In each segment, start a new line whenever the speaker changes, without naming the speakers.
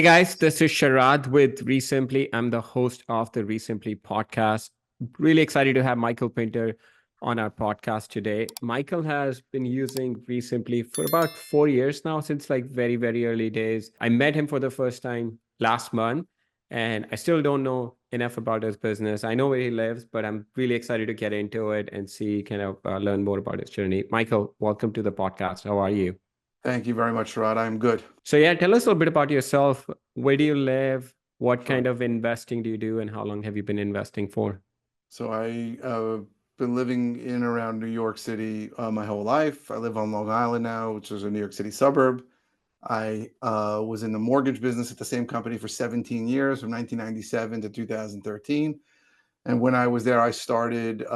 Hey guys, this is Sharad with REsimpli. I'm the host of the REsimpli Podcast. Really excited to have Michael Pinter on our podcast today. Michael has been using REsimpli for about 4 years now, since like very, very early days. I met him for the first time last month, and I still don't know enough about his business. I know where he lives, but I'm really excited to get into it and see, learn more about his journey. Michael, welcome to the podcast. How are you?
Thank you very much, Sharad. I'm good.
So yeah, tell us a little bit about yourself. Where do you live? What
Sure.
kind of investing do you do, and how long have you been investing for?
So I been living in and around New York City my whole life. I live on Long Island now, which is a New York City suburb. I was in the mortgage business at the same company for 17 years, from 1997 to 2013. And when I was there, I started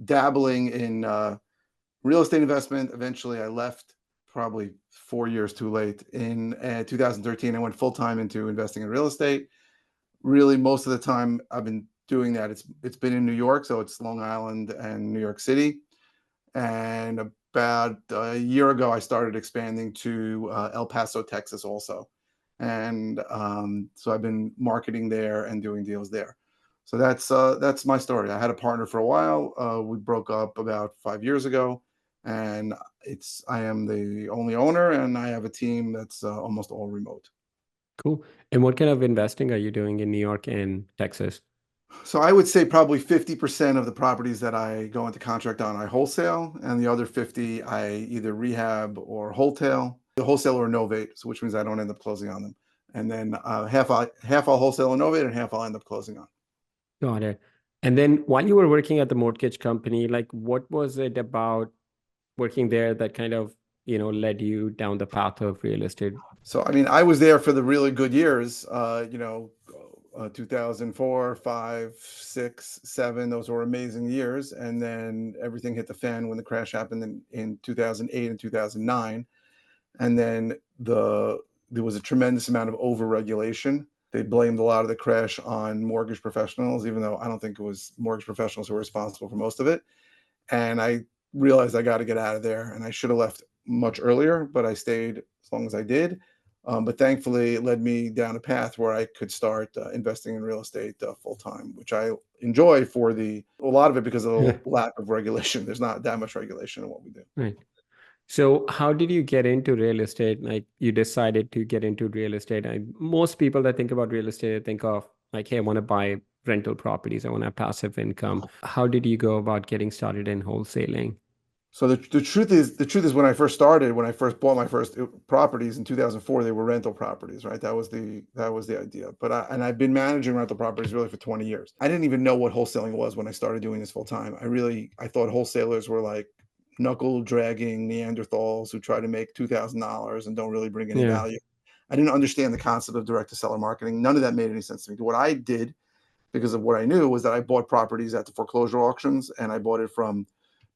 dabbling in real estate investment. Eventually, I left probably 4 years too late. In 2013, I went full time into investing in real estate. Really, most of the time I've been doing that. It's been in New York, so it's Long Island and New York City. And about a year ago, I started expanding to El Paso, Texas, also. And so I've been marketing there and doing deals there. So that's my story. I had a partner for a while. We broke up about 5 years ago, and I am the only owner, and I have a team that's almost all remote.
Cool. And what kind of investing are you doing in New York and Texas?
So I would say probably 50% of the properties that I go into contract on, I wholesale, and the other 50 I either rehab or wholesale. The wholesale or novate, so which means I don't end up closing on them. And then half I'll wholesale and novate, and half I'll end up closing on.
Got it. And then while you were working at the mortgage company, like what was it about working there that led you down the path of real estate?
So I mean, I was there for the really good years. 2004, 5, 6, 7. Those were amazing years. And then everything hit the fan when the crash happened in 2008 and 2009. And then there was a tremendous amount of overregulation. They blamed a lot of the crash on mortgage professionals, even though I don't think it was mortgage professionals who were responsible for most of it. And I realized I got to get out of there, and I should have left much earlier, but I stayed as long as I did. But thankfully, it led me down a path where I could start investing in real estate full time, which I enjoy a lot of it because of the lack of regulation. There's not that much regulation in what we do.
Right. So how did you get into real estate? Like you decided to get into real estate. Most people that think about real estate think of like, hey, I want to buy rental properties. I want to have passive income. How did you go about getting started in wholesaling?
So the truth is when I first bought my first properties in 2004, they were rental properties, right? That was the idea. But I've been managing rental properties really for 20 years. I didn't even know what wholesaling was when I started doing this full time. I thought wholesalers were like knuckle dragging Neanderthals who try to make $2,000 and don't really bring any
Yeah.
value. I didn't understand the concept of direct to seller marketing. None of that made any sense to me. What I did, because of what I knew, was that I bought properties at the foreclosure auctions, and I bought it from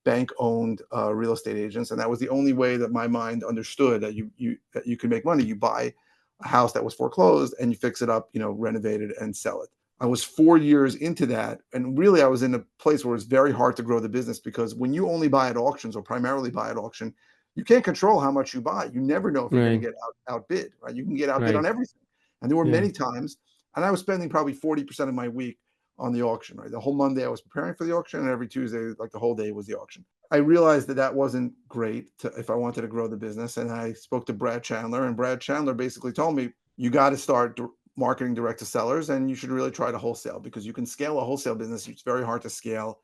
bank-owned real estate agents, and that was the only way that my mind understood that you could make money. You buy a house that was foreclosed and you fix it up, renovate it and sell it. I was 4 years into that, and really I was in a place where it's very hard to grow the business, because when you only buy at auctions or primarily buy at auction, you can't control how much you buy. You never know if you're going to
Right.
get outbid, right? You can get outbid on
Right.
everything. And there were
Yeah.
many times, and I was spending probably 40% of my week on the auction, right? The whole Monday I was preparing for the auction, and every Tuesday, like the whole day was the auction. I realized that wasn't great if I wanted to grow the business. And I spoke to Brad Chandler, and Brad Chandler basically told me, you got to start marketing direct to sellers, and you should really try to wholesale, because you can scale a wholesale business. It's very hard to scale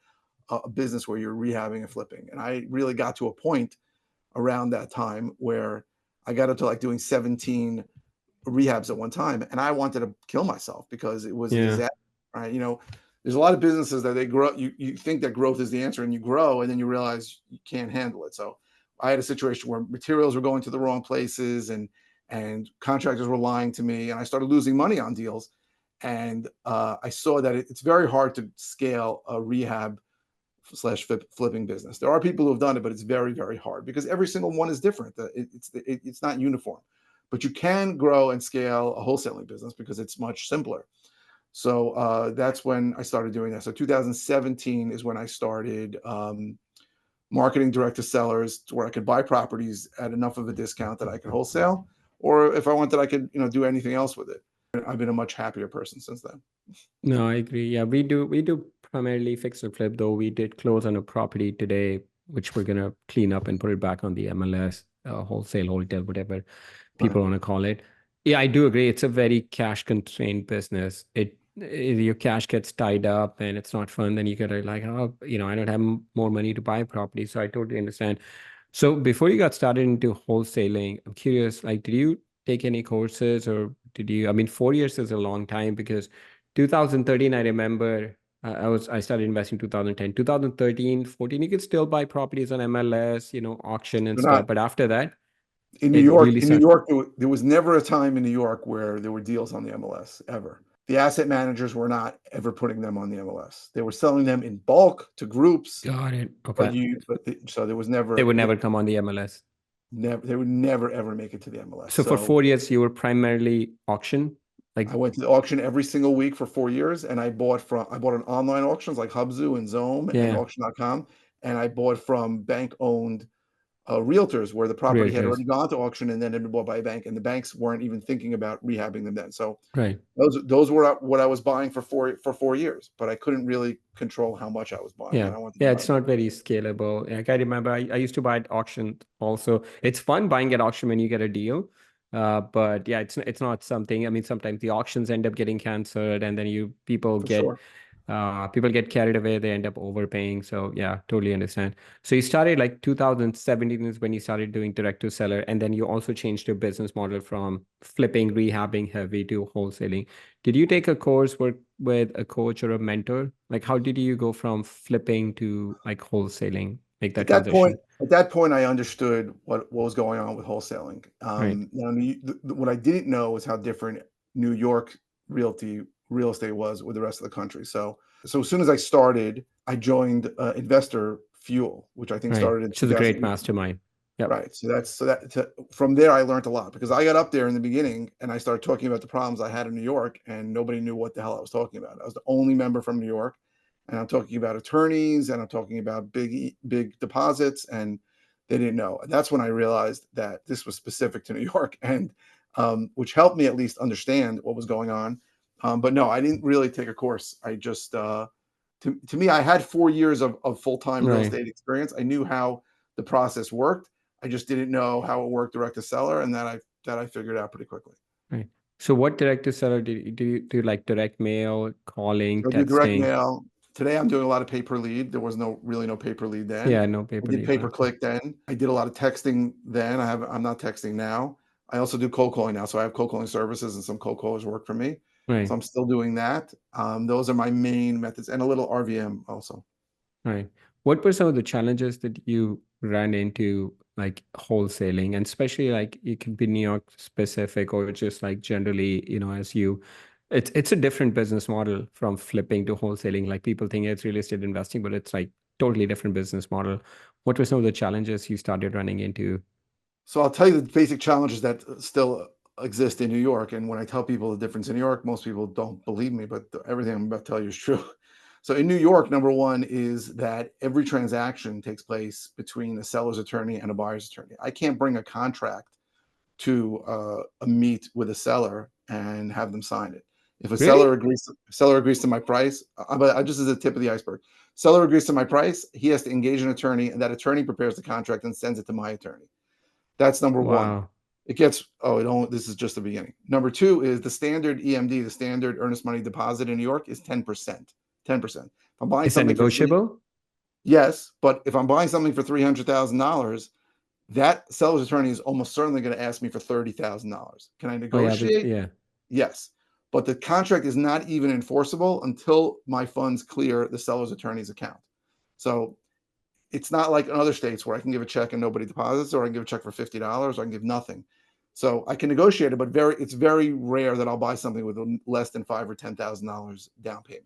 a business where you're rehabbing and flipping. And I really got to a point around that time where I got up to like doing 17 rehabs at one time, and I wanted to kill myself because it was a
Yeah.
disaster, right? There's a lot of businesses that they grow. You think that growth is the answer, and you grow, and then you realize you can't handle it. So I had a situation where materials were going to the wrong places, and contractors were lying to me, and I started losing money on deals. And I saw that it's very hard to scale a rehab slash flipping business. There are people who have done it, but it's very, very hard because every single one is different. It's not uniform. But you can grow and scale a wholesaling business because it's much simpler. So that's when I started doing that. So 2017 is when I started marketing direct to sellers, to where I could buy properties at enough of a discount that I could wholesale, or if I wanted, I could, do anything else with it. I've been a much happier person since then.
No, I agree. Yeah, we do primarily fix and flip, though we did close on a property today, which we're gonna clean up and put it back on the MLS, wholesale, wholesale, whatever
Right.
people want to call it. Yeah, I do agree. It's a very cash constrained business. Your cash gets tied up and it's not fun. Then you gotta like, oh, I don't have more money to buy property. So I totally understand. So before you got started into wholesaling, I'm curious, like, did you take any courses or I mean, 4 years is a long time because 2013, I remember I started investing 2010, 2013, 14, you could still buy properties on MLS, auction and
They're
stuff.
not
But after that,
in New
it
York.
really
In New
started.
York, there was never a time in New York where there were deals on the MLS ever. The asset managers were not ever putting them on the MLS. They were selling them in bulk to groups,
Got it.
but
Okay.
so there was
They
never,
would never come on the MLS.
they would never ever make it to the MLS.
So for
So
4 years, you were primarily auction, like,
I went to the auction every single week for 4 years, and I bought on online auctions like Hubzu and Zome and
yeah,
auction.com, and I bought from bank owned realtors where the property had
realtors.
already gone to auction and then had been bought by a bank, and the banks weren't even thinking about rehabbing them then. So
Right.
those were what I was buying for 4 years, but I couldn't really control how much I was buying,
Yeah.
and I wanted to
Yeah,
buy
it's not
more.
very scalable. Like I remember I used to buy at auction also. It's fun buying at auction when you get a deal. But yeah, it's not something. I mean, sometimes the auctions end up getting canceled and then
For sure.
people get carried away, they end up overpaying. So yeah, totally understand. So you started like 2017 is when you started doing direct to seller, and then you also changed your business model from flipping, rehabbing heavy to wholesaling. Did you take a course with a coach or a mentor? Like how did you go from flipping to like wholesaling, make that
At that point,
transition?
I understood what was going on with wholesaling.
Right.
Now, what I didn't know was how different New York real estate was with the rest of the country. So as soon as I started, I joined Investor Fuel, which I think
Right.
started in
Which is a great
2000.
mastermind. Yep.
Right. From there, I learned a lot because I got up there in the beginning and I started talking about the problems I had in New York, and nobody knew what the hell I was talking about. I was the only member from New York, and I'm talking about attorneys and I'm talking about big deposits, and they didn't know. And that's when I realized that this was specific to New York, and which helped me at least understand what was going on. But no, I didn't really take a course. I just to me, I had 4 years of full-time real
Right.
estate experience. I knew how the process worked. I just didn't know how it worked direct to seller, and that I figured out pretty quickly.
Right. So what direct to seller do you like direct mail, calling,
So I do direct
texting?
mail. Today I'm doing a lot of pay per lead. There was no pay per lead then.
Yeah, no
I
paper
did
lead.
pay per
Okay.
click then. I did a lot of texting then. I'm not texting now. I also do cold calling now. So I have cold calling services, and some cold callers work for me. So
Right.
I'm still doing that. Those are my main methods, and a little RVM also.
Right. What were some of the challenges that you ran into, like wholesaling, and especially like it could be New York specific or just like generally, it's a different business model from flipping to wholesaling. Like people think it's real estate investing, but it's like totally different business model. What were some of the challenges you started running into?
So I'll tell you the basic challenges that still exist in New York. And when I tell people the difference in New York, most people don't believe me, but everything I'm about to tell you is true. So in New York, number one is that every transaction takes place between a seller's attorney and a buyer's attorney. I can't bring a contract to a meet with a seller and have them sign it. If a
Really?
seller agrees to my price, but just as a tip of the iceberg, seller agrees to my price, he has to engage an attorney, and that attorney prepares the contract and sends it to my attorney. That's number one.
Wow.
This is just the beginning. Number two is the standard EMD, the standard earnest money deposit in New York is 10%. 10%. If I'm buying
Is that
something for
negotiable?
yes, but if I'm buying something for $300,000, that seller's attorney is almost certainly going to ask me for $30,000. Can I
Oh yeah,
negotiate?
yeah.
Yes. But the contract is not even enforceable until my funds clear the seller's attorney's account. So it's not like in other states where I can give a check and nobody deposits, or I can give a check for $50, or I can give nothing. So I can negotiate it, but it's very rare that I'll buy something with less than $5,000 or $10,000 down payment.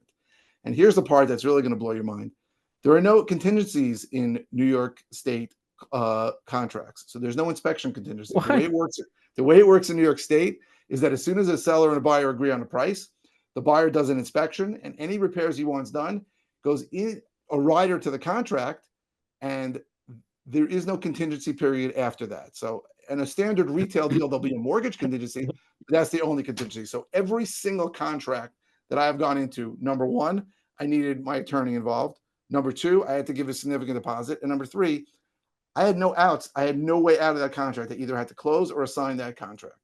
And here's the part that's really going to blow your mind. There are no contingencies in New York State contracts. So there's no inspection contingency.
What?
The way it works in New York State is that as soon as a seller and a buyer agree on a price, the buyer does an inspection, and any repairs he wants done goes in a rider to the contract, and there is no contingency period after that. So in a standard retail deal, there'll be a mortgage contingency, but that's the only contingency. So every single contract that I have gone into, number one, I needed my attorney involved. Number two, I had to give a significant deposit. And number three, I had no outs. I had no way out of that contract. I either had to close or assign that contract.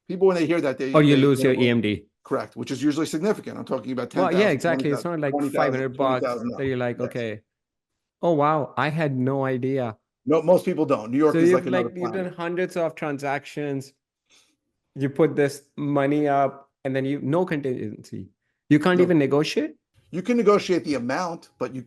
People, when they hear that,
Or you lose your EMD.
Correct, which is usually significant. I'm talking about 10,000.
Well, yeah, exactly. It's not like 500 bucks that you're like,
Yes.
okay. Oh, wow. I had no idea.
No, most people don't. New York is like another
you've
planet.
done hundreds of transactions. You put this money up and then no contingency. You can't even negotiate?
You can negotiate the amount, but you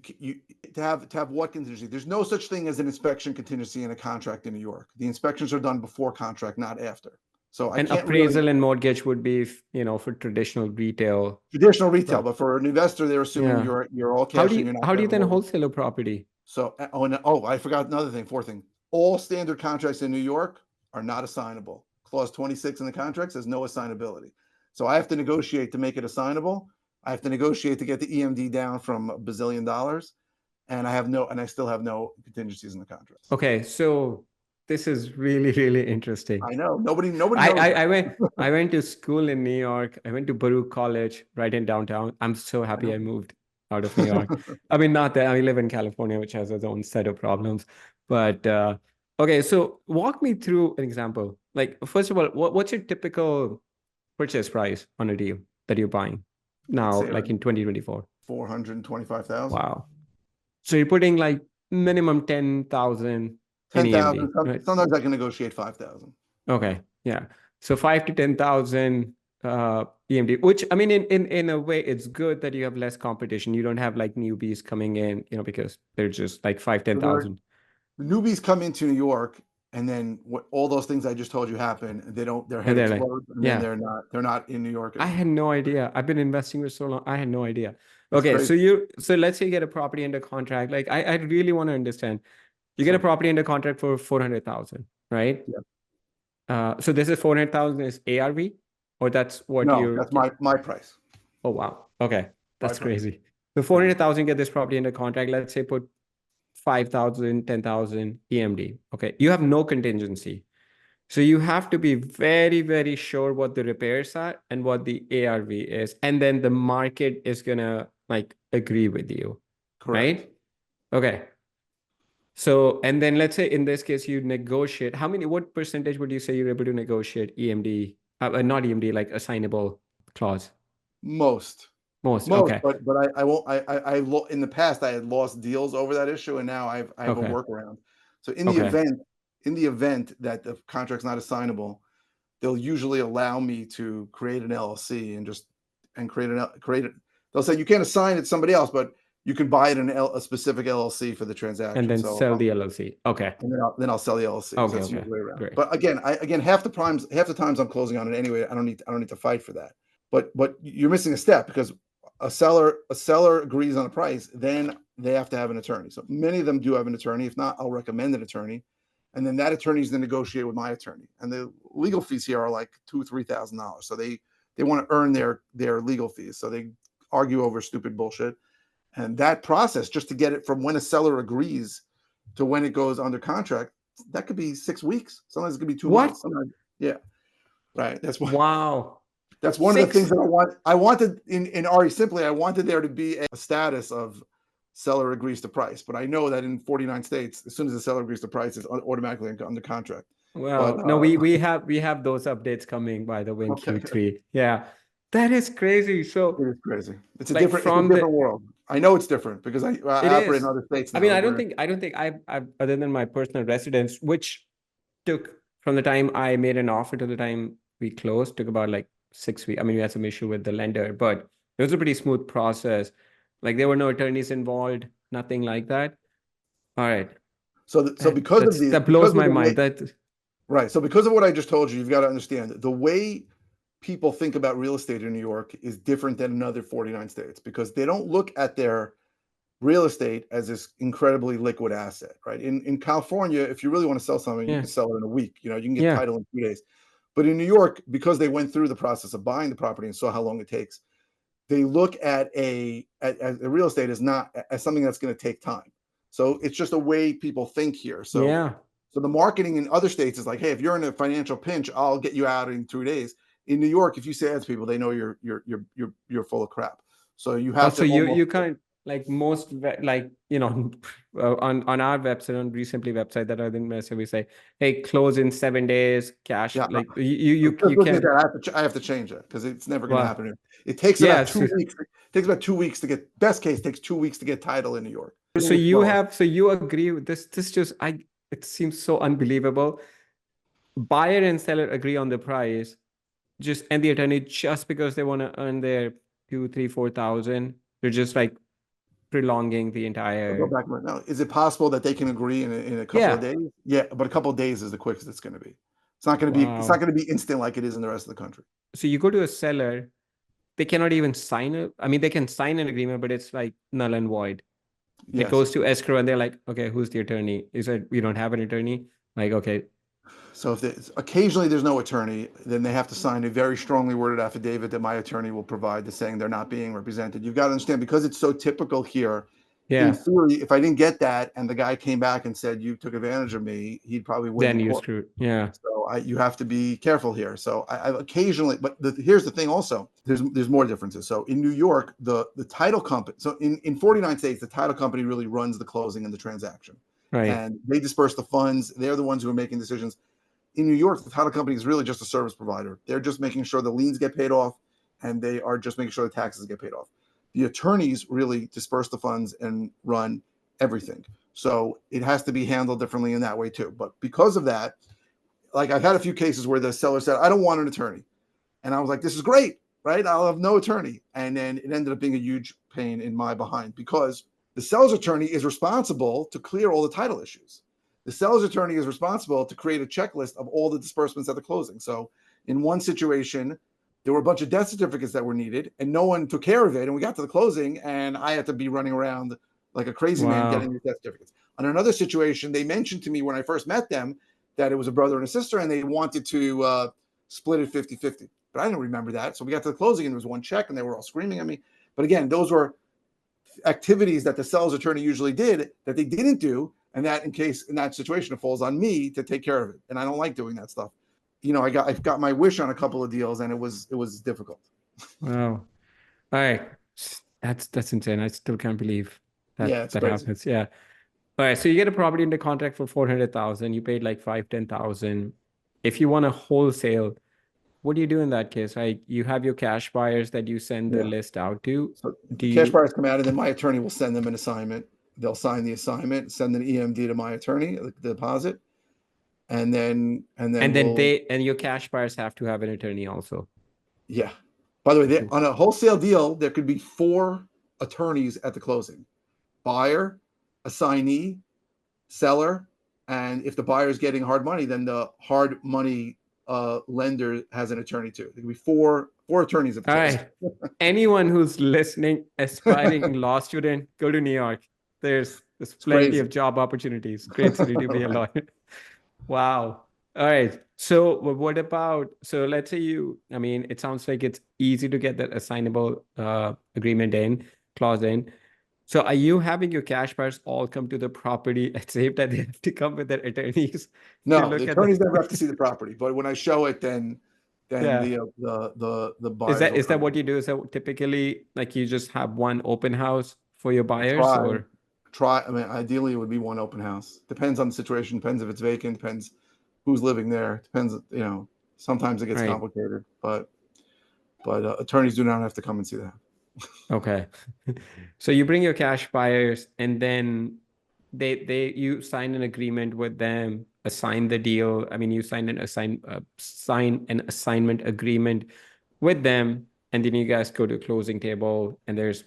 to have what contingency? There's no such thing as an inspection contingency in a contract in New York. The inspections are done before contract, not after. So
an appraisal and mortgage would be, for traditional retail.
Traditional retail, but for an investor, they're assuming you're all cash.
How do you then wholesale a property?
So, I forgot another thing. Fourth thing: all standard contracts in New York are not assignable. Clause 26 in the contract says no assignability. So I have to negotiate to make it assignable. I have to negotiate to get the EMD down from $1 bazillion, and I still have no contingencies in the contract.
Okay, so this is really, really interesting.
I know nobody knows.
I went to school in New York. I went to Baruch College right in downtown. I'm so happy I moved out of New York. I mean, not that I live in California, which has its own set of problems. But okay, so walk me through an example. Like, first of all, what's your typical purchase price on a deal that you're buying now, like in 2024?
425,000.
Wow. So you're putting like minimum 10,000.
10,000. Right? Sometimes I can negotiate 5,000.
Okay. Yeah. So 5 to 10,000 EMD, which, I mean, in a way, it's good that you have less competition. You don't have like newbies coming in, because they're just like 5-10,000.
The newbies come into New York, and then all those things I just told you happen. Their head explodes, and then they're not in New York anymore.
I had no idea. I've been investing for so long. I had no idea. Okay. So let's say you get a property under contract. Like I really want to understand. You get a property under contract for 400,000, right?
Yeah.
So this is 400,000 is ARV, or that's what
that's my price.
Oh, wow. Okay. That's crazy. So 400,000, get this property under contract. Let's say put 5,000, 10,000 EMD. Okay. You have no contingency. So you have to be very, very sure what the repairs are and what the ARV is. And then the market is going to like agree with you.
Correct.
Right? Okay. So, and then let's say in this case, you negotiate. What percentage would you say you're able to negotiate EMD, not EMD, like assignable clause?
Most.
Okay.
But I won't. In the past I had lost deals over that issue, and now I have a workaround. So in the event that the contract's not assignable, they'll usually allow me to create an LLC and create it. They'll say you can't assign it to somebody else, but you can buy it in a specific LLC for the transaction,
and then sell the LLC. Okay.
And then I'll sell the LLC.
Okay.
That's usually way around. Great. But again, half the times I'm closing on it anyway. I don't need to fight for that. But you're missing a step, because a seller agrees on a price, then they have to have an attorney. So many of them do have an attorney. If not, I'll recommend an attorney, and then that attorney is going to negotiate with my attorney. And the legal fees here are like $2,000-$3,000. So they want to earn their legal fees. So they argue over stupid bullshit. And that process, just to get it from when a seller agrees to when it goes under contract, that could be 6 weeks. Sometimes it could be 2 months. Sometimes, yeah, right. That's why.
Wow.
That's one of the things that I wanted in REsimpli. I wanted there to be a status of seller agrees to price, but I know that in 49 states, as soon as the seller agrees to price, it's automatically under contract.
Well, no, we have those updates coming, by the way, in Q3. Yeah. That is crazy. So
it is crazy. It's a different world. I know it's different because I operate in other states now.
I mean, I don't think I've other than my personal residence, which took from the time I made an offer to the time we closed, took about like 6 weeks. I mean, we had some issue with the lender, but it was a pretty smooth process. Like there were no attorneys involved, nothing like that. All right.
So because of these,
that blows my mind.
Right. So because of what I just told you, you've got to understand the way people think about real estate in New York is different than in other 49 states, because they don't look at their real estate as this incredibly liquid asset, right? In California, if you really want to sell something, you can sell it in a week. You can get title in 2 days. But in New York, because they went through the process of buying the property and saw how long it takes, they look at the real estate as something that's going to take time. So it's just a way people think here. So
Yeah.
the marketing in other states is like, hey, if you're in a financial pinch, I'll get you out in 2 days. In New York, if you say that to people, they know you're full of crap. So you have
Also,
to
you
almost,
you can't like like on our website, on Recently website that I think we say, hey, close in 7 days, cash.
yeah.
Like you
Just
you
looking at
can't.
that, I have to change it because it's never going to
Well,
happen here. It takes about
yes.
2 weeks. It takes about 2 weeks to get, best case takes 2 weeks to get title in New York.
So
Everything is
you
slower.
have, so you agree with this? This just, it seems so unbelievable. Buyer and seller agree on the price, just and the attorney, just because they want to earn their 2, 3, 4 thousand, they're just like prolonging the
I'll go
entire.
back right now. Is it possible that they can agree in a couple of
Yeah.
days? Yeah, but a couple of days is the quickest it's going to be. It's not going to be. It's not
Wow.
going to be instant like it is in the rest of the country.
So you go to a seller, they cannot even sign it. I mean, they can sign an agreement, but it's like null and void. It
Yes.
goes to escrow, and they're like, okay, who's the attorney? Is it we don't have an attorney? Like, okay,
So if occasionally there's no attorney, then they have to sign a very strongly worded affidavit that my attorney will provide, to saying they're not being represented. You've got to understand, because it's so typical here. In
yeah,
theory, if I didn't get that and the guy came back and said you took advantage of me, he'd probably win
then
in
you
court.
screw. Yeah,
So you have to be careful here. So I occasionally, but here's the thing also, there's more differences. So in New York, the title company, so in 49 states, the title company really runs the closing and the transaction.
right.
And they disperse the funds. They're the ones who are making decisions. In New York, the title company is really just a service provider. They're just making sure the liens get paid off, and they are just making sure the taxes get paid off. The attorneys really disperse the funds and run everything. So it has to be handled differently in that way too. But because of that, like I've had a few cases where the seller said, I don't want an attorney. And I was like, this is great, right? I'll have no attorney. And then it ended up being a huge pain in my behind, because the seller's attorney is responsible to clear all the title issues. The seller's attorney is responsible to create a checklist of all the disbursements at the closing. So in one situation, there were a bunch of death certificates that were needed, and no one took care of it. And we got to the closing, and I had to be running around like a crazy man getting
Wow.
these death certificates. On another situation, they mentioned to me when I first met them that it was a brother and a sister, and they wanted to split it 50-50. But I didn't remember that. So we got to the closing, and there was one check, and they were all screaming at me. But again, those were activities that the seller's attorney usually did that they didn't do, and that in that situation, it falls on me to take care of it. And I don't like doing that stuff. I've got my wish on a couple of deals, and it was difficult.
Wow. All right. That's insane. I still can't believe that
Yeah, it's
that
crazy.
happens. Yeah. All right. So you get a property into contract for 400,000. You paid like 5, 10,000. If you want a wholesale, what do you do in that case? Right? You have your cash buyers that you send the
Yeah.
list out to.
So
Do
the cash
you,
buyers come out, and then my attorney will send them an assignment. They'll sign the assignment, send an EMD to my attorney, the deposit, and then
and then
we'll,
your cash buyers have to have an attorney also.
yeah. By the way,
Okay.
on a wholesale deal, there could be 4 attorneys at the closing: buyer, assignee, seller, and if the buyer is getting hard money, then the hard money lender has an attorney too. There could be four attorneys at the
All
closing.
right. Anyone who's listening, aspiring law student, go to New York. There's plenty
Crazy.
of job opportunities. Great city to be a
Right.
lawyer. Wow. All right. So what about, so let's say I mean, it sounds like it's easy to get that assignable agreement clause in. So are you having your cash buyers all come to the property at same time? They have to come with their attorneys to
No, the
look at
attorneys never have to
the.
see the property, but when I show it, then
Yeah.
the
Is
buyers
that
will
is that
come
what
in.
you do? Is that typically like you just have one open house for your
I
buyers or?
I mean, ideally it would be one open house. Depends on the situation. Depends if it's vacant. Depends who's living there. Depends, sometimes it gets
Right.
complicated, but attorneys do not have to come and see that.
Okay. So you bring your cash buyers and then you sign an agreement with them, assign the deal. I mean, you sign an assignment agreement with them, and then you guys go to closing table, and there's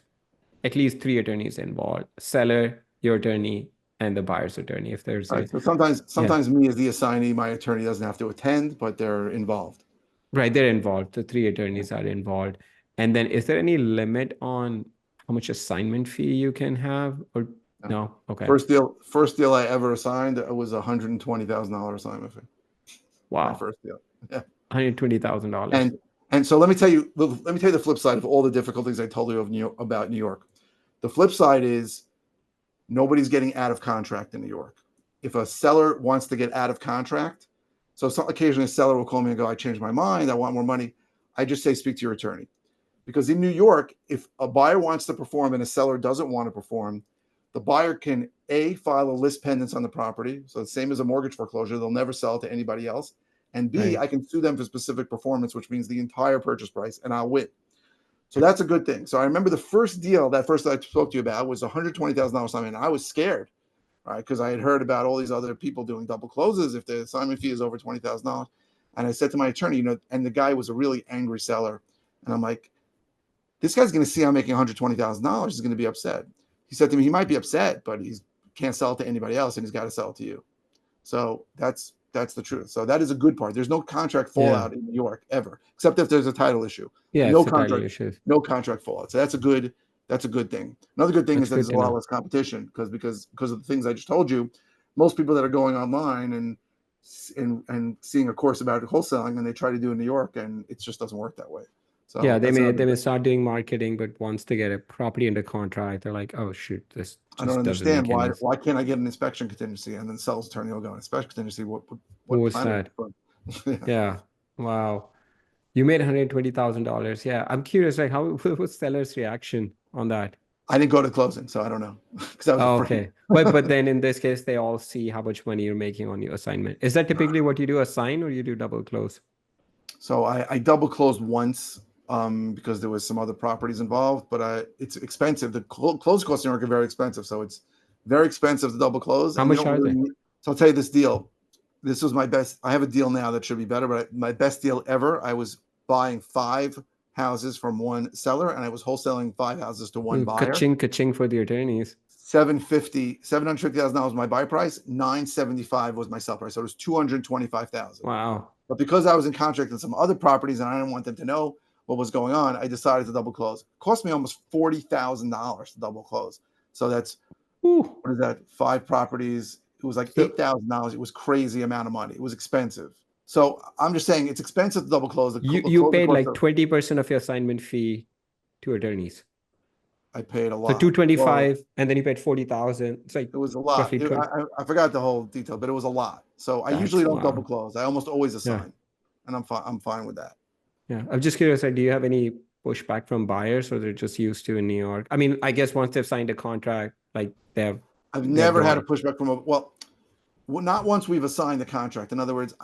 at least 3 attorneys involved: seller, your attorney, and the buyer's attorney. If there's
Right.
a
So
yeah,
sometimes me as the assignee, my attorney doesn't have to attend, but they're involved.
right, they're involved. The 3 attorneys
Yeah.
are involved. And then is there any limit on how much assignment fee you can have or
Yeah.
no? Okay.
First deal I ever assigned was $120,000 assignment fee. My
Wow.
first deal. Yeah.
$120,000.
And so let me tell you the flip side of all the difficulties I told you about New York. The flip side is Nobody's getting out of contract in New York. If a seller wants to get out of contract, so occasionally a seller will call me and go, I changed my mind, I want more money. I just say, speak to your attorney. Because in New York, if a buyer wants to perform and a seller doesn't want to perform, the buyer can A, file a list pendants on the property. So the same as a mortgage foreclosure, they'll never sell it to anybody else. And B,
Right.
I can sue them for specific performance, which means the entire purchase price, and I'll win. So that's a good thing. So I remember the first deal, that first I spoke to you about, was $120,000 assignment. And I was scared, right? Because I had heard about all these other people doing double closes if the assignment fee is over $20,000. And I said to my attorney, and the guy was a really angry seller. And I'm like, this guy's going to see I'm making $120,000. He's going to be upset. He said to me, he might be upset, but he can't sell it to anybody else, and he's got to sell it to you. So that's the truth. So that is a good part. There's no contract
Yeah.
fallout in New York ever, except if there's a title issue.
Yeah,
No
it's the title
contract,
issues.
no contract fallout. So that's a good thing. Another good thing is
That's
that there's
good
a
to
lot
know.
less competition because of the things I just told you. Most people that are going online and seeing a course about wholesaling, and they try to do in New York, and it just doesn't work that way.
Yeah,
So
they
that's
may
another
they may
good.
start doing marketing, but once they get a property under contract, they're like, oh shoot, this
I don't
just doesn't
understand
make any sense.
why can't I get an inspection contingency, and then sales attorney will go inspection contingency. What
What's
planet?
that?
Yeah.
Yeah. Wow. You made $120,000. Yeah. I'm curious, like, how what was seller's reaction on that?
I didn't go to closing, so I don't know because I was
Oh,
afraid.
okay. But then in this case, they all see how much money you're making on your assignment. Is that typically what you do, assign, or you do double close?
So I double closed once because there was some other properties involved, but it's expensive. The close costs in New York are very expensive, so it's very expensive to double close,
How
and you
much
don't
are
really
they?
need. So I'll tell you this deal. This was my best. I have a deal now that should be better, but my best deal ever. I was buying 5 houses from one seller, and I was wholesaling 5 houses to one buyer.
Ka-ching, ka-ching for the attorneys.
$750,000 was my buy price. 975 was my sell price. So it was 225,000.
Wow.
But because I was in contract on some other properties and I didn't want them to know what was going on, I decided to double close. It cost me almost $40,000 to double close. So that's,
Whew.
what is that? 5 properties. It was like
So
$8,000. It was crazy amount of money. It was expensive. So I'm just saying it's expensive to double close. The
you
closing
paid
costs
like 20% of your assignment fee to attorneys.
I paid a
So
lot. Well,
225, and then you paid 40,000. It's like
it was a lot.
roughly 20.
I forgot the whole detail, but it was a lot. So I usually
That's
don't double
wow.
close. I almost always
Yeah.
assign, and I'm fine with that.
Yeah. I'm just curious, like, do you have any pushback from buyers, or they're just used to in New York? I mean, I guess once they've signed a contract, like
I've
they're
never had a
going.
pushback from not once we've assigned the contract. In other words,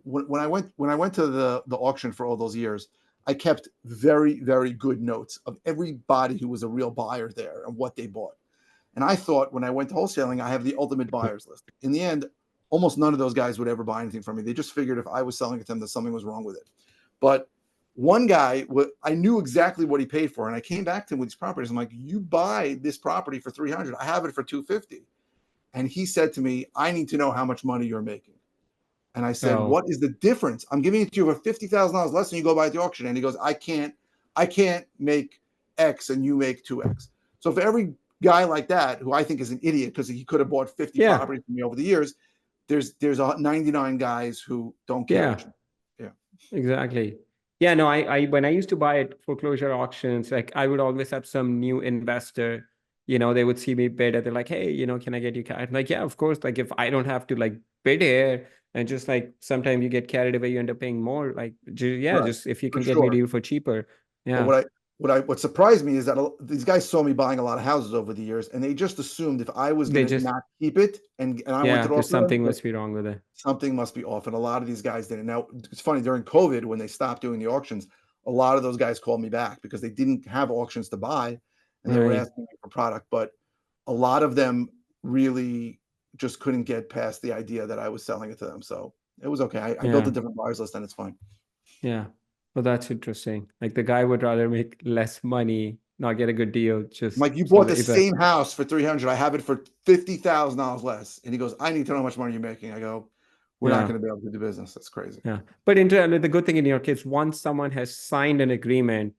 when I went to the auction for all those years, I kept very, very good notes of everybody who was a real buyer there and what they bought. And I thought when I went to wholesaling, I have the ultimate buyers list. In the end, almost none of those guys would ever buy anything from me. They just figured if I was selling it to them, that something was wrong with it. But one guy, I knew exactly what he paid for, and I came back to him with these properties. I'm like, "You buy this property for 300. I have it for 250." And he said to me, "I need to know how much money you're making." And I said,
Oh,
"What is the difference? I'm giving it to you for $50,000 less than you go buy at the auction." And he goes, I can't make X and you make 2X. So for every guy like that, who I think is an idiot because he could have bought 50
yeah.
properties from me over the years, there's 99 guys who don't care
Yeah.
what you. Yeah.
Exactly. Yeah, no, I when I used to buy at foreclosure auctions, like I would always have some new investor, they would see me bid and they're like, hey, can I get you cash? I'm like, yeah, of course. Like if I don't have to like bid here and just like sometimes you get carried away, you end up paying more. Like, yeah,
Right.
just if you
For
can get me a
sure.
deal for cheaper.
But
Yeah.
what surprised me is that these guys saw me buying a lot of houses over the years, and they just assumed if I was
They
going to
just,
not keep it and I
yeah,
wanted to
there's
offer them,
something
that
must be wrong with it.
something must be off. And a lot of these guys didn't. Now it's funny, during COVID when they stopped doing the auctions, a lot of those guys called me back because they didn't have auctions to buy, and they were
Right.
asking me for product. But a lot of them really just couldn't get past the idea that I was selling it to them. So it was okay. I built a
Yeah.
different buyers list, and it's fine.
Yeah. Well, that's interesting. Like the guy would rather make less money, not get a good deal,
I'm
just
like, you
so
bought
that
the
if a
same house for 300. I have it for $50,000 less. And he goes, I need to know how much money you're making. I go, we're not
yeah.
going to be able to do business. That's crazy.
Yeah. But the good thing in your case, once someone has signed an agreement,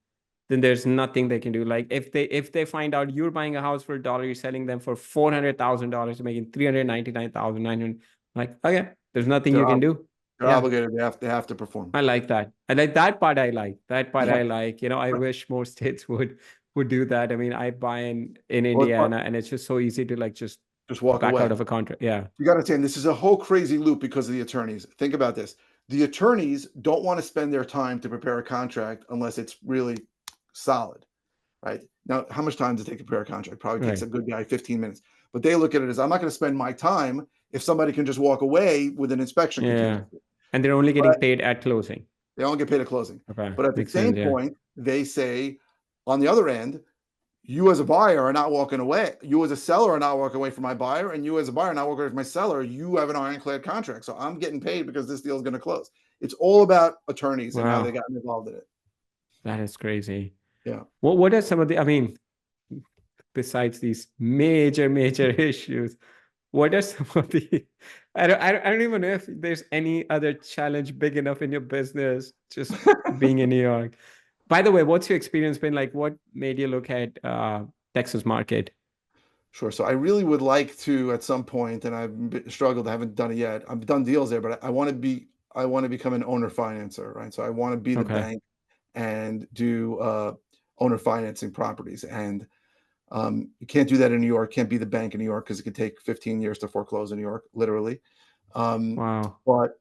then there's nothing they can do. Like if they find out you're buying a house for $1, you're selling them for $400,000, making 399,900. Like, okay, there's nothing
They're
you can do.
they're
Yeah.
obligated. They have to perform.
I like that. I like that part. I like that part.
Yeah.
I like, I wish more states would. would do that. I mean, I buy in
Well, it's
Indiana, and it's just so easy to like
just walk
back out
away.
of a contract. Yeah.
You got to understand, this is a whole crazy loop because of the attorneys. Think about this. The attorneys don't want to spend their time to prepare a contract unless it's really solid, right? Now, how much time does it take to prepare a contract? Probably takes a
Right.
good guy 15 minutes. But they look at it as, I'm not going to spend my time if somebody can just walk away with an inspection
Yeah.
contingency.
And they're only getting
But
paid at closing.
they only get paid at closing.
Okay.
But at the
Makes sense.
same
Yeah.
point, they say, on the other end, you as a buyer are not walking away. You as a seller are not walking away from my buyer, and you as a buyer are not walking away from my seller. You have an ironclad contract, so I'm getting paid because this deal is going to close. It's all about attorneys and how they
Wow.
got involved in it.
That is crazy.
Yeah.
What are some of the, I mean, besides these major issues, what are some of the, I don't even know if there's any other challenge big enough in your business, just being in New York. By the way, what's your experience been like? What made you look at Texas market?
Sure. So I really would like to at some point, and I've struggled. I haven't done it yet. I've done deals there, but I want to be. I want to become an owner financer, right? So I want to be the
Okay.
bank and do owner financing properties. And you can't do that in New York. Can't be the bank in New York because it could take 15 years to foreclose in New York, literally.
Wow.
But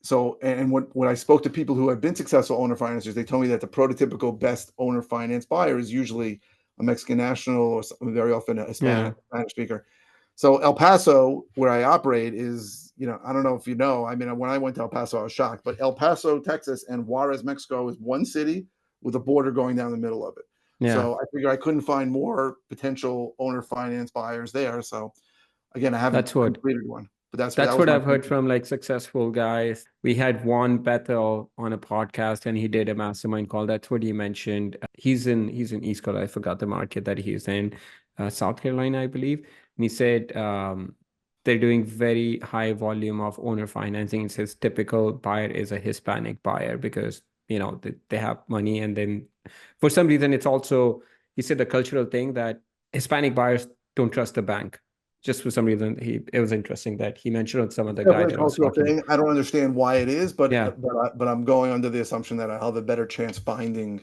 so, and when I spoke to people who have been successful owner financiers, they told me that the prototypical best owner finance buyer is usually a Mexican national or very often a
Yeah.
Spanish speaker. So El Paso, where I operate, is, I don't know if you know. I mean, when I went to El Paso, I was shocked. But El Paso, Texas, and Juarez, Mexico, is one city with a border going down the middle of it.
Yeah.
So I figured I couldn't find more potential owner finance buyers there. So again, I haven't
That's what
completed one, but that
That's
was
what
my
I've heard
thinking.
from like successful guys. We had Juan Bethel on a podcast and he did a mastermind call. That's what he mentioned. He's in East Coast. I forgot the market that he's in, South Carolina, I believe. And he said they're doing very high volume of owner financing. It says typical buyer is a Hispanic buyer because they have money, and then for some reason it's also, he said, the cultural thing that Hispanic buyers don't trust the bank. Just for some reason, it was interesting that he mentioned on some of
It's
the guys
definitely a
that I was
cultural
talking to.
thing. I don't understand why it is, but
Yeah.
but I'm going under the assumption that I'll have a better chance finding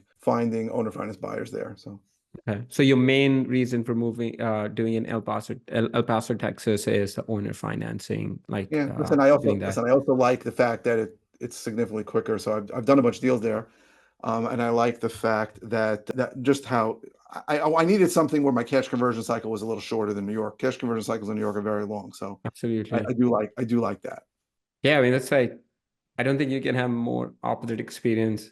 owner finance buyers there. So
Okay. So your main reason for doing in El Paso, Texas, is the owner financing, like
yeah, listen,
doing that.
I also like the fact that it's significantly quicker. So I've done a bunch of deals there, and I like the fact that just how I needed something where my cash conversion cycle was a little shorter than New York. Cash conversion cycles in New York are very long, so
Absolutely.
I do like that.
Yeah, I mean that's like, I don't think you can have more opposite experience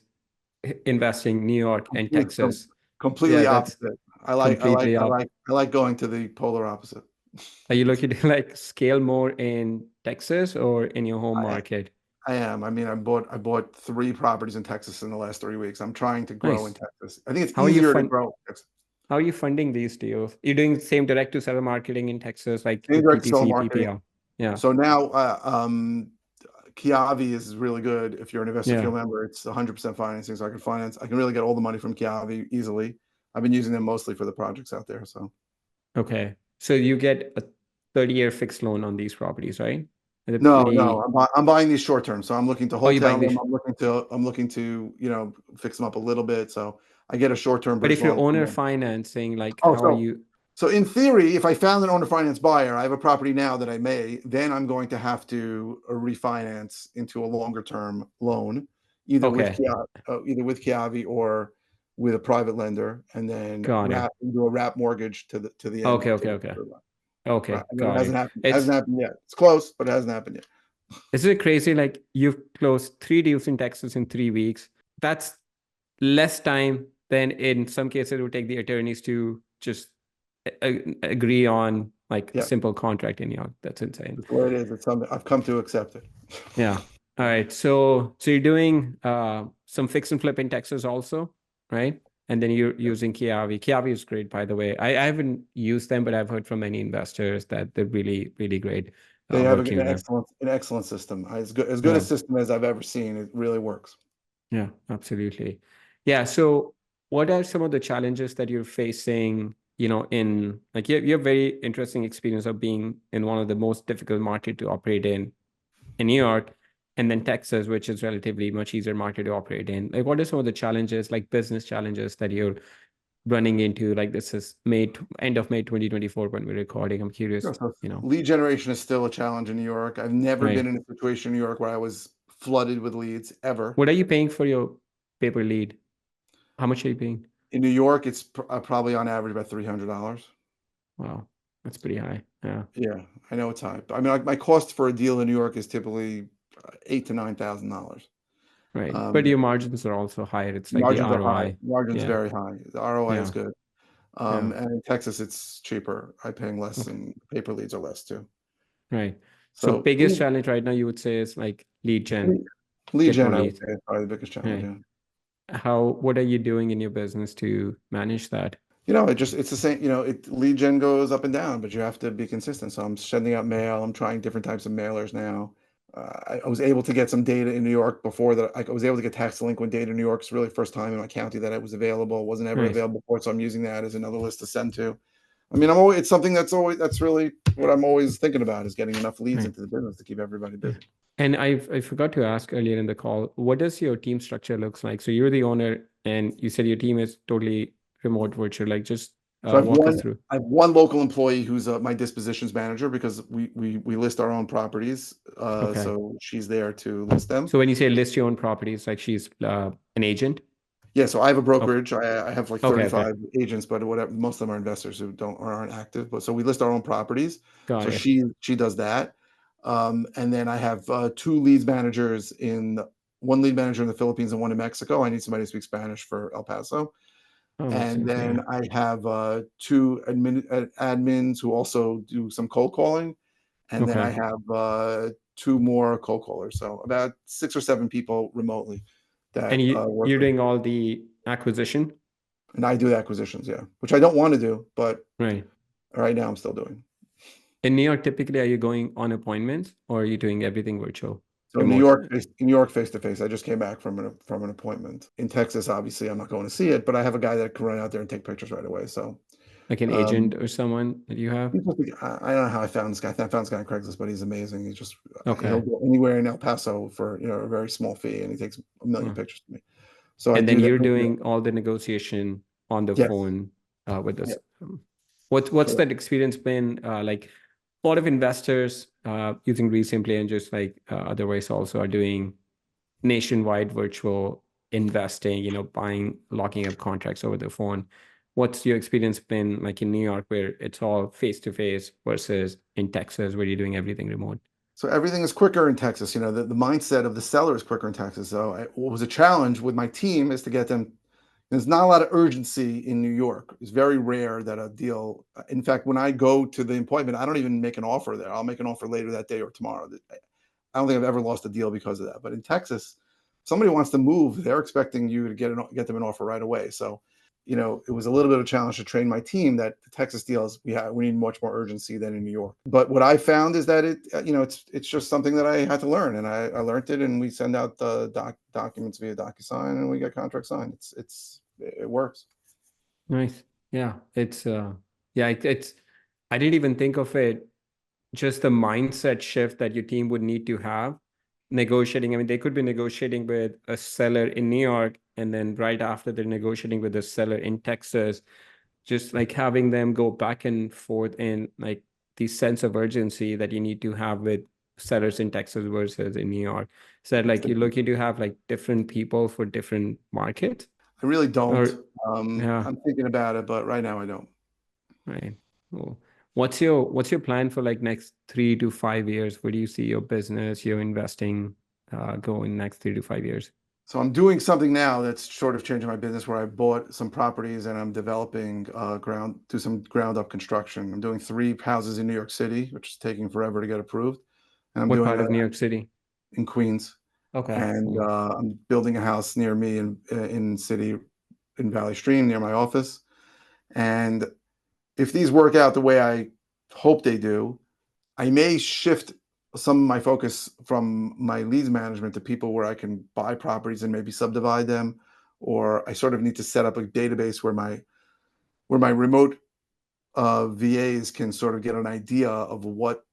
investing New York and
Complete- com-
Texas. Yeah,
Completely
that's
opposite.
completely up.
I like going to the polar opposite.
Are you looking to like scale more in Texas or in your home
I
market?
I am. I mean, I bought 3 properties in Texas in the last 3 weeks. I'm trying to grow in
Nice.
Texas. I think it's
How are you
easier to
fund?
grow in Texas.
How are you funding these deals? You're doing the same direct to seller marketing in Texas, like with
Indirect seller
PPC,
marketing.
PPL. Yeah.
So now, Kiavi is really good. If you're an investor, if
Yeah.
you're a member, it's 100% financing. So I can really get all the money from Kiavi easily. I've been using them mostly for the projects out there. So
Okay. So you get a 30-year fixed loan on these properties, right? They're
no,
pretty.
I'm buying these short term. So I'm looking to
Oh, you're
hotel
buying
them.
these.
I'm looking to fix them up a little bit. So I get a short term
But
bridge
if you're
loan from
owner
them.
financing, like
Oh,
how are you?
so in theory, if I found an owner finance buyer, I have a property now that I may, then I'm going to have to refinance into a longer term loan,
Okay.
Either with Kiavi or with a private lender, and then
Got it.
do a wrap mortgage to the end.
Okay.
To
Okay.
the
Okay.
third line. Right.
Okay.
Again, it
Got
hasn't
it.
happened. It
It's
hasn't happened yet. It's close, but it hasn't happened yet.
Isn't it crazy? Like you've closed 3 deals in Texas in 3 weeks. That's less time than in some cases it would take the attorneys to just agree on like a
Yeah,
simple contract in New York. That's insane.
it's the way it is. It's something I've come to accept it.
Yeah. All right. So you're doing some fix and flip in Texas also, right? And then you're using Kiavi. Kiavi is great, by the way. I haven't used them, but I've heard from many investors that they're really, really great
They have
working with them.
an excellent system. As good a
Yeah.
system as I've ever seen. It really works.
Yeah, absolutely. Yeah. So what are some of the challenges that you're facing, in like you have very interesting experience of being in one of the most difficult market to operate in New York, and then Texas, which is relatively much easier market to operate in. Like, what are some of the challenges, like business challenges that you're running into? Like this is end of May 2024 when we're recording. I'm curious,
Sure. So
you know.
lead generation is still a challenge in New York. I've never been
Right.
in a situation in New York where I was flooded with leads ever.
What are you paying for your paper lead? How much are you paying?
In New York, it's probably on average about $300.
Wow, that's pretty high. Yeah.
Yeah, I know it's high. I mean, like my cost for a deal in New York is typically $8,000 to $9,000.
Right. But
Um,
your margins are also higher. It's like the
Margins are high.
ROI.
Margins
Yeah.
very high. The ROI is
Yeah.
good.
Yeah.
And in Texas, it's cheaper. I'm paying less,
Okay.
and paper leads are less too.
Right. So
So
biggest challenge right now you would say is like lead gen,
lead
get more
gen, I would
leads.
say, is probably the biggest challenge.
Right.
Yeah.
What are you doing in your business to manage that?
It's the same, lead gen goes up and down, but you have to be consistent. So I'm sending out mail. I'm trying different types of mailers now. I was able to get some data in New York before that. I was able to get tax delinquent data in New York. It's really the first time in my county that it was available. It wasn't ever
Nice.
available before. So I'm using that as another list to send to. I mean, it's something that's really what I'm always thinking about is getting enough leads
Right.
into the business to keep everybody
Yeah.
busy.
And I forgot to ask earlier in the call, what does your team structure looks like? So you're the owner and you said your team is totally remote virtual. Like just
So
walk us through.
I have one local employee who's my dispositions manager because we list our own properties.
Okay.
So she's there to list them.
So when you say list your own properties, like she's an agent?
Yeah, so I have a
Okay.
brokerage. I have like
Okay. Okay.
35 agents, but whatever, most of them are investors who don't or aren't active. But so we list our own properties.
Got
So
it.
she does that. And then I have two leads managers one lead manager in the Philippines and one in Mexico. I need somebody to speak Spanish for El Paso.
Oh, makes
And
sense.
then
Yeah.
I have two admins who also do some cold calling. And then I
Okay.
have two more cold callers. So about 6 or 7 people remotely
And
that
you
work
you're
for me.
doing all the acquisition?
And I do the acquisitions, yeah, which I don't want to do, but
Right.
right now I'm still doing.
In New York, typically, are you going on appointments or are you doing everything virtual,
So
remote?
In New York, face to face. I just came back from an appointment. In Texas, obviously, I'm not going to see it, but I have a guy that can run out there and take pictures right away. So
Like an agent
um,
or someone that you have?
I don't know how I found this guy. I found this guy on Craigslist, but he's amazing. He'll
Okay.
go anywhere in El Paso for a very small fee, and he takes a million
Huh.
pictures to me. So I
And
do
then
that.
you're doing all the negotiation on the
Yes,
phone with
yeah,
this. What's
correct.
that experience been like? A lot of investors using REsimpli and just like otherwise also are doing nationwide virtual investing, buying, locking up contracts over the phone. What's your experience been like in New York where it's all face to face versus in Texas where you're doing everything remote?
So everything is quicker in Texas. The mindset of the seller is quicker in Texas. So what was a challenge with my team is to get them. There's not a lot of urgency in New York. It's very rare that a deal. In fact, when I go to the appointment, I don't even make an offer there. I'll make an offer later that day or tomorrow. I don't think I've ever lost a deal because of that. But in Texas, if somebody wants to move, they're expecting you to get them an offer right away. So, it was a little bit of a challenge to train my team that the Texas deals we need much more urgency than in New York. But what I found is that it's just something that I had to learn, and I learned it, and we send out the documents via DocuSign, and we get contract signed. It works.
Nice. Yeah. It's I didn't even think of it, just the mindset shift that your team would need to have negotiating. I mean, they could be negotiating with a seller in New York, and then right after they're negotiating with a seller in Texas, just like having them go back and forth in like the sense of urgency that you need to have with sellers in Texas versus in New York. So that,
It's
like you're
different.
looking to have like different people for different markets
I really don't.
or yeah.
I'm thinking about it, but right now I don't.
Right. Cool. What's your plan for like next 3 to 5 years? Where do you see your business, your investing going next 3 to 5 years?
So I'm doing something now that's sort of changing my business where I bought some properties and I'm developing do some ground up construction. I'm doing 3 houses in New York City, which is taking forever to get approved. And I'm
What
doing
part
that
of New York City?
in Queens.
Okay.
And
Cool.
I'm building a house near me in city in Valley Stream near my office. And if these work out the way I hope they do, I may shift some of my focus from my leads management to people where I can buy properties and maybe subdivide them, or I sort of need to set up a database where my remote VAs can sort of get an idea of what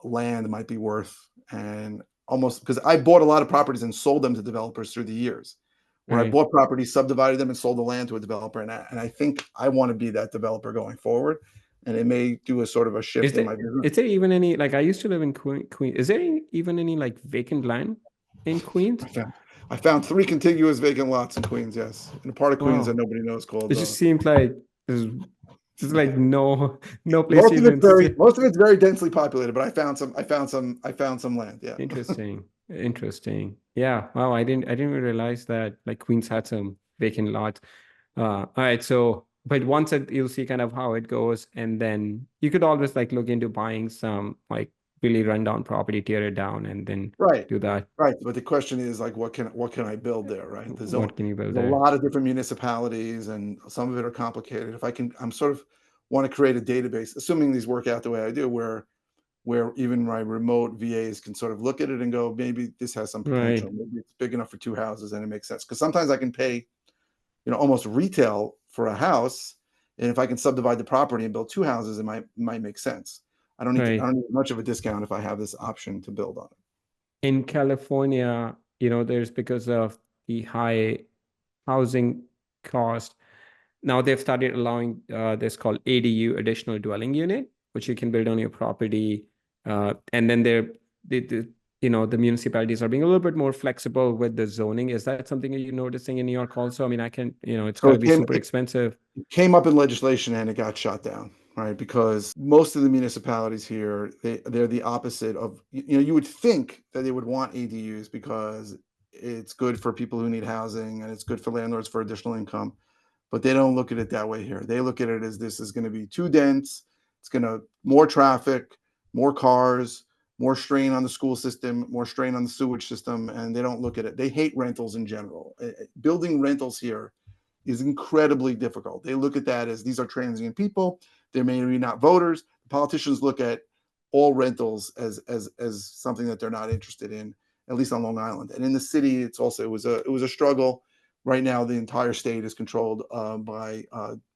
land might be worth, and almost because I bought a lot of properties and sold them to developers through the years. where I
Right.
bought properties, subdivided them, and sold the land to a developer. And I think I want to be that developer going forward. And it may do a sort of a
Is
shift in
there
my business.
is there even any, like, I used to live in Queen. Is there even any like vacant land in Queens?
I found, I found 3 contiguous vacant lots in Queens, yes, in a part of Queens that
Wow.
nobody knows
It
called.
just seems like there's like no place to
Most of it's
even sit.
very densely populated, but I found some land. Yeah.
Interesting. Interesting. Yeah. Wow. I didn't even realize that like Queens had some vacant lots. All right. So, but once you'll see kind of how it goes, and then you could always like look into buying some like really rundown property, tear it down, and then
Right.
do that.
Right. But the question is like, what can I build there? Right.
What can you build
There's a
there?
lot of different municipalities, and some of it are complicated. If I can, I'm sort of want to create a database, assuming these work out the way I do, where even my remote VAs can sort of look at it and go, maybe this has some
Right.
potential. Maybe it's big enough for 2 houses and it makes sense. Because sometimes I can pay, almost retail for a house, and if I can subdivide the property and build 2 houses, it might make sense. I
Right.
don't need much of a discount if I have this option to build on it.
In California, there's because of the high housing cost. Now they've started allowing this called ADU, additional dwelling unit, which you can build on your property. And then the municipalities are being a little bit more flexible with the zoning. Is that something you're noticing in New York also? I mean, it's
So
got to be super expensive.
it came up in legislation and it got shot down, right? Because most of the municipalities here, they're the opposite of, you would think that they would want ADUs because it's good for people who need housing and it's good for landlords for additional income. But they don't look at it that way here. They look at it as this is going to be too dense. It's going to more traffic, more cars, more strain on the school system, more strain on the sewage system, and they don't look at it. They hate rentals in general. Building rentals here is incredibly difficult. They look at that as these are transient people. They're maybe not voters. The politicians look at all rentals as something that they're not interested in, at least on Long Island. And in the city, it was a struggle. Right now, the entire state is controlled by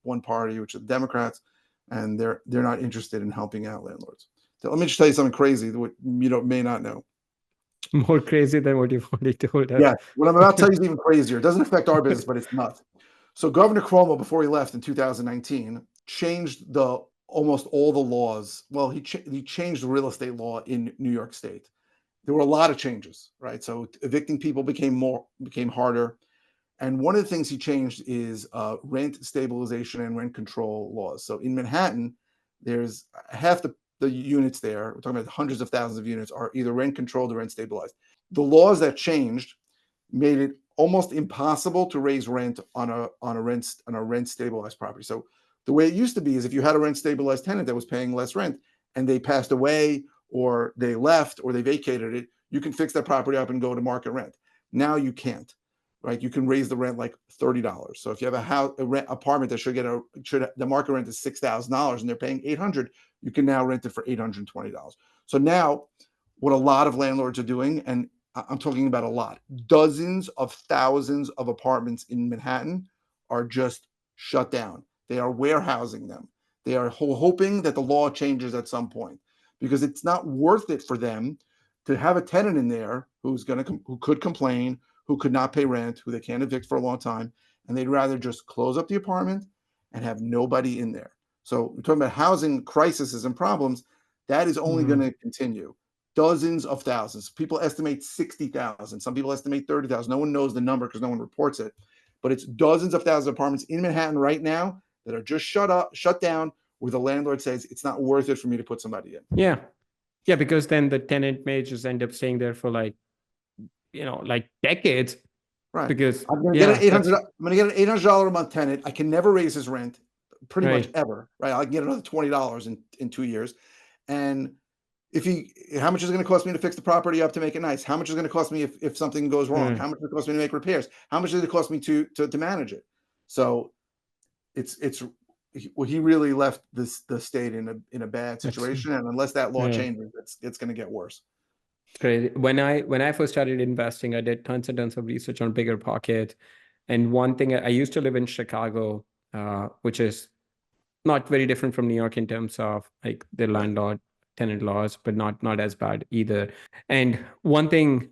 one party, which is the Democrats, and they're not interested in helping out landlords. So let me just tell you something crazy that you may not know.
More crazy than what you've already told us.
Yeah, what I'm about to tell you is even crazier. It doesn't affect our business, but it's nuts. So Governor Cuomo, before he left in 2019, changed almost all the laws. Well, he changed the real estate law in New York State. There were a lot of changes, right? So evicting people became harder. And one of the things he changed is rent stabilization and rent control laws. So in Manhattan, there's half the units there, we're talking about hundreds of thousands of units, are either rent controlled or rent stabilized. The laws that changed made it almost impossible to raise rent on a rent stabilized property. So the way it used to be is if you had a rent stabilized tenant that was paying less rent and they passed away or they left or they vacated it, you can fix that property up and go to market rent. Now you can't, right? You can raise the rent like $30. So if you have a rent apartment that the market rent is $6,000 and they're paying $800, you can now rent it for $820. So now what a lot of landlords are doing, and I'm talking about a lot, dozens of thousands of apartments in Manhattan are just shut down. They are warehousing them. They are hoping that the law changes at some point because it's not worth it for them to have a tenant in there who could complain, who could not pay rent, who they can't evict for a long time, and they'd rather just close up the apartment and have nobody in there. So we're talking about housing crises and problems. That is only going to continue. Dozens of thousands. People estimate 60,000. Some people estimate 30,000. No one knows the number because no one reports it. But it's dozens of thousands of apartments in Manhattan right now that are just shut down, where the landlord says it's not worth it for me to put somebody in.
Yeah. Yeah, because then the tenant may just end up staying there for like decades.
Right.
Because
I'm going to get an $800 a month tenant. I can never raise his rent pretty much ever. Right. I can get another $20 in 2 years. And how much is it going to cost me to fix the property up to make it nice? How much is it going to cost me if something goes wrong? How much does it cost me to make repairs? How much does it cost me to manage it? So he really left the state in a bad situation, and unless that law changes, it's going to get worse.
Crazy. When I first started investing, I did tons and tons of research on bigger pockets. And one thing, I used to live in Chicago, which is not very different from New York in terms of like the landlord tenant laws, but not as bad either. And one thing,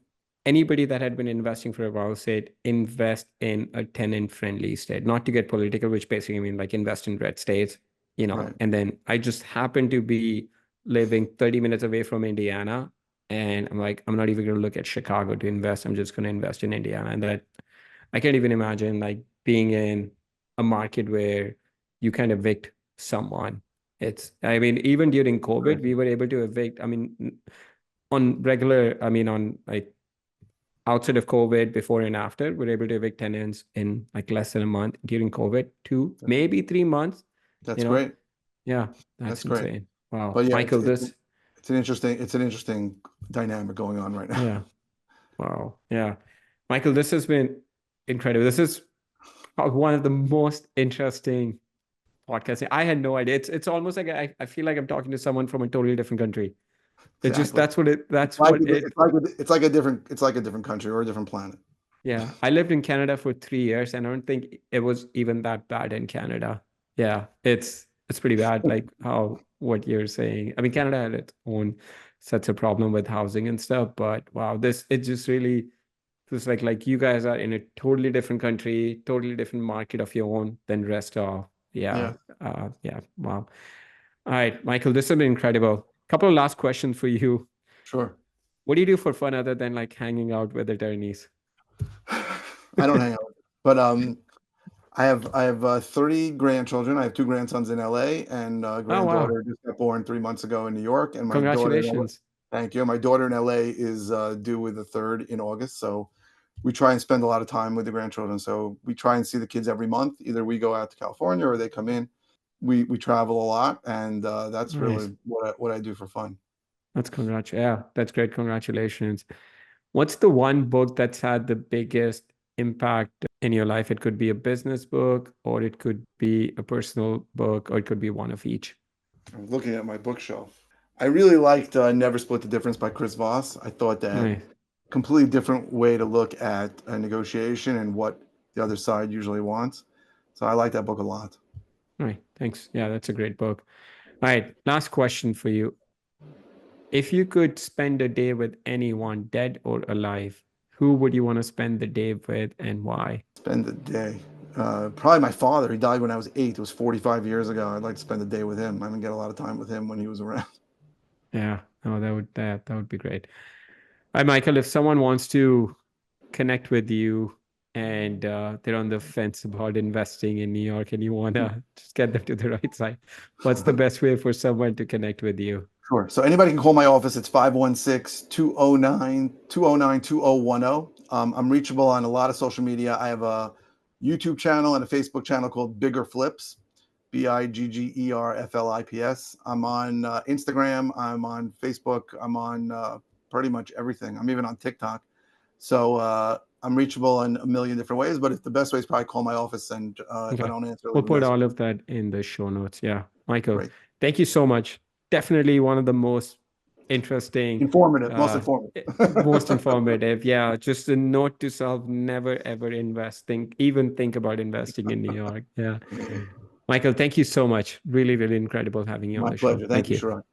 anybody that had been investing for a while said invest in a tenant-friendly state, not to get political, which basically mean like invest in red states,
Right.
and then I just happened to be living 30 minutes away from Indiana. And I'm like, I'm not even going to look at Chicago to invest. I'm just going to invest in Indiana. And that I can't even imagine like being in a market where you can evict someone. I mean, even during COVID, we were able to evict, I mean, on regular, I mean, on like outside of COVID, before and after, we're able to evict tenants in like less than a month during COVID, 2, maybe 3 months,
That's
you know?
great.
Yeah,
That's
that's
great.
insane. Wow.
But yeah,
Michael, this,
it's an interesting dynamic going on right now.
yeah, wow. Yeah. Michael, this has been incredible. This is one of the most interesting podcasts. I had no idea. It's almost like I feel like I'm talking to someone from a totally different country. It's just
Exactly.
that's what it
It's like a different country or a different planet.
Yeah, I lived in Canada for 3 years, and I don't think it was even that bad in Canada. Yeah, it's pretty bad, like how what you're saying. I mean, Canada had its own such a problem with housing and stuff, but wow, this it just really feels like you guys are in a totally different country, totally different market of your own than rest of.
Yeah,
Yeah, wow. All right, Michael, this has been incredible. Couple of last questions for you.
sure.
What do you do for fun other than like hanging out with attorneys?
I don't hang out, but I have 30 grandchildren. I have 2 grandsons in LA and a
Oh, wow.
granddaughter just got born 3 months ago in New York. And my daughter,
Congratulations.
thank you. My daughter in LA is due with the third in August. So we try and spend a lot of time with the grandchildren. So we try and see the kids every month. Either we go out to California or they come in. We travel a lot, and that's
Nice.
really what I do for fun.
Yeah, that's great. Congratulations. What's the one book that's had the biggest impact in your life? It could be a business book, or it could be a personal book, or it could be one of each.
I'm looking at my bookshelf. I really liked Never Split the Difference by Chris Voss. I thought that
Nice.
completely different way to look at a negotiation and what the other side usually wants. So I like that book a lot.
All right. Thanks. Yeah, that's a great book. All right. Last question for you. If you could spend a day with anyone, dead or alive, who would you want to spend the day with and why?
Spend the day. Probably my father. He died when I was 8. It was 45 years ago. I'd like to spend the day with him. I didn't get a lot of time with him when he was around.
Yeah. Oh, that would be great. Hi, Michael. If someone wants to connect with you and they're on the fence about investing in New York and you want to just get them to the right side, what's the best way for someone to connect with you?
Sure. So anybody can call my office. It's 516-209-2010. I'm reachable on a lot of social media. I have a YouTube channel and a Facebook channel called Bigger Flips, BIGGERFLIPS. I'm on Instagram. I'm on Facebook. I'm on pretty much everything. I'm even on TikTok. So I'm reachable in a million different ways, but the best way is probably call my office. And if I
Okay.
don't answer,
We'll
leave a
put
message.
all of that in the show notes. Yeah. Michael,
Great.
thank you so much. Definitely one of the most interesting,
Informative, most informative.
most informative. Yeah. Just a note to self, never ever even think about investing in New York. Yeah. Michael, thank you so much. Really, really incredible having you on
My
the show.
pleasure. Thank
Thank
you,
you.
Sharad.